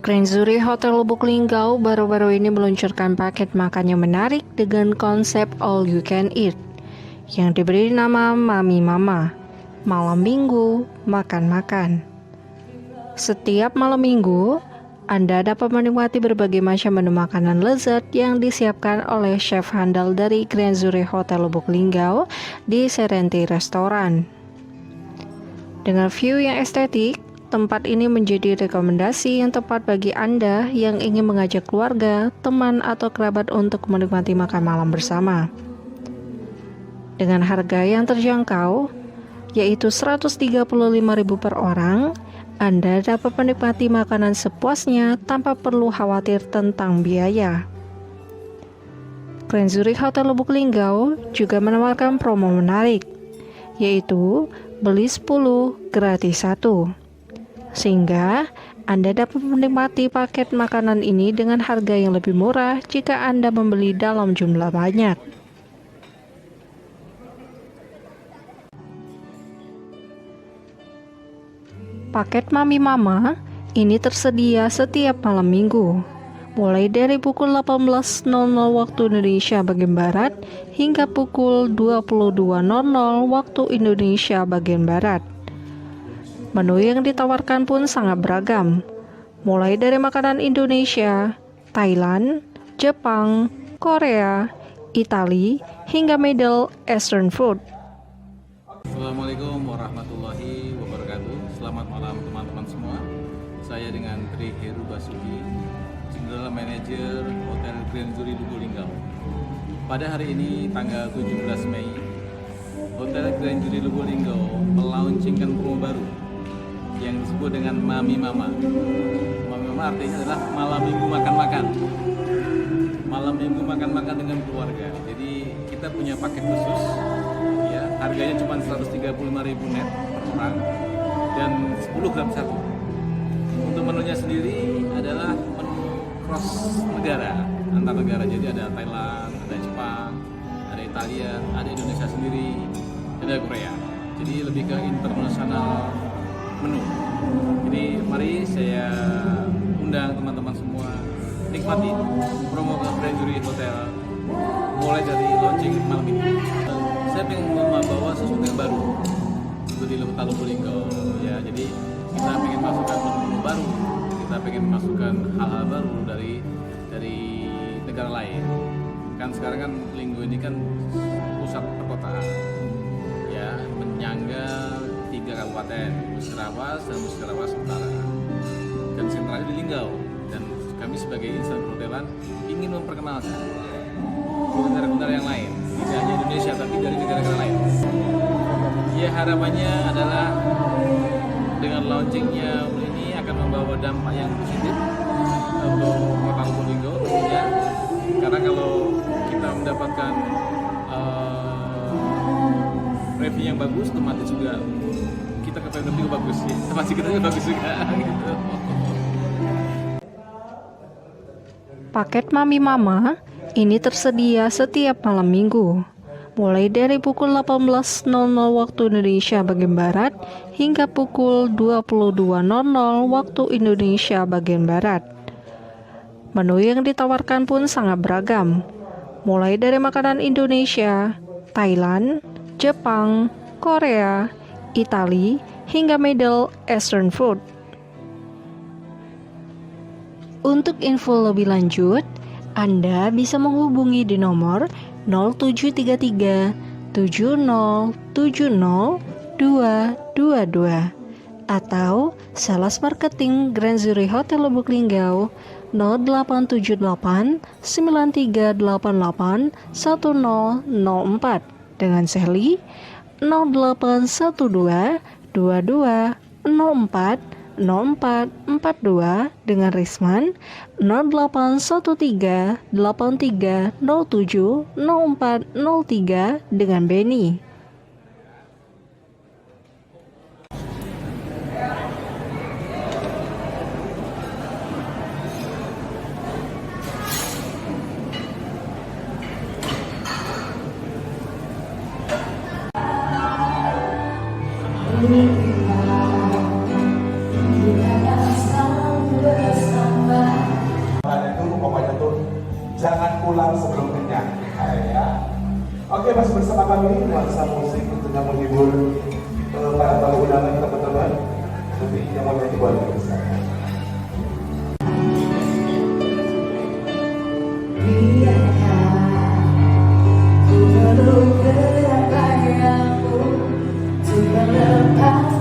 Grand Zuri Hotel Lubuk Linggau baru-baru ini meluncurkan paket makan yang menarik dengan konsep all you can eat yang diberi nama Mami Mama. Malam Minggu, makan-makan. Setiap malam Minggu, Anda dapat menikmati berbagai macam menu makanan lezat yang disiapkan oleh chef handal dari Grand Zuri Hotel Lubuk Linggau di Serenti Restoran. Dengan view yang estetik, tempat ini menjadi rekomendasi yang tepat bagi Anda yang ingin mengajak keluarga, teman, atau kerabat untuk menikmati makan malam bersama. Dengan harga yang terjangkau, yaitu Rp135.000 per orang, Anda dapat menikmati makanan sepuasnya tanpa perlu khawatir tentang biaya. Grand Zuri Hotel Lubuk Linggau juga menawarkan promo menarik, yaitu beli 10 gratis 1. Sehingga Anda dapat menikmati paket makanan ini dengan harga yang lebih murah jika Anda membeli dalam jumlah banyak. Paket Mami Mama ini tersedia setiap malam minggu, mulai dari pukul 18.00 waktu Indonesia bagian Barat hingga pukul 22.00 waktu Indonesia bagian Barat. Menu yang ditawarkan pun sangat beragam, mulai dari makanan Indonesia, Thailand, Jepang, Korea, Italia, hingga Middle Eastern food. Assalamualaikum warahmatullahi wabarakatuh. Selamat malam teman-teman semua. Saya dengan Tri Heru Basuki, General Manager Hotel Grand Zuri Lubuk Linggau. Pada hari ini tanggal 17 Mei, Hotel Grand Zuri Lubuk Linggau melaunchingkan promo baru yang disebut dengan Mami Mama. Mami Mama artinya adalah malam minggu makan-makan. Malam minggu makan-makan dengan keluarga. Jadi kita punya paket khusus, ya, harganya cuma Rp135.000 net per orang dan 10 gram satu. Untuk menunya sendiri adalah menu cross negara, antar negara. Jadi ada Thailand, ada Jepang, ada Italia, ada Indonesia sendiri, ada Korea. Jadi lebih ke internasional menu. Jadi mari saya undang teman-teman semua nikmati promo Grand Zuri Hotel mulai dari launching malam ini. Saya ingin membawa sesuatu yang baru untuk di Hotel Lubuk Linggau, ya. Jadi kita ingin masukkan menu baru, kita ingin masukkan hal-hal baru dari negara lain. Kan sekarang kan Linggo ini kan pusat perkotaan, ya, menyangga 3 kabupaten, Musirawas dan Musirawas Utara, dan sentralnya di Linggau. Dan kami sebagai instansi perhotelan ingin memperkenalkan negara-negara yang lain, tidak hanya Indonesia tapi dari negara-negara lain. Ya, harapannya adalah dengan launchingnya ini akan membawa dampak yang positif untuk Hotel Lubuk Linggau tentunya, karena kalau kita mendapatkan review yang bagus, otomatis juga kita ke review bagus, ya. Pasti kita juga bagus juga gitu. Paket Mami Mama ini tersedia setiap malam minggu, mulai dari pukul 18.00 waktu Indonesia bagian Barat hingga pukul 22.00 waktu Indonesia bagian Barat. Menu yang ditawarkan pun sangat beragam, mulai dari makanan Indonesia, Thailand, Jepang, Korea, Italia, hingga Middle Eastern food. Untuk info lebih lanjut, Anda bisa menghubungi di nomor 0733 7070 222 atau Sales Marketing Grand Zuri Hotel Lubuk Linggau 0878 9388 1004 dengan Sally 0812 22 04 0442 dengan Risman 0813 8307 0403 dengan Benny. Jika datang bersama pulang sebelum kenyang ya. Oke, masih bersama kami nuansa musik tentunya menghibur para tamu undangan teman-teman. Lebih yang mau nyanyi boleh bersama. Ku meluk gerak layarmu, untuk melepas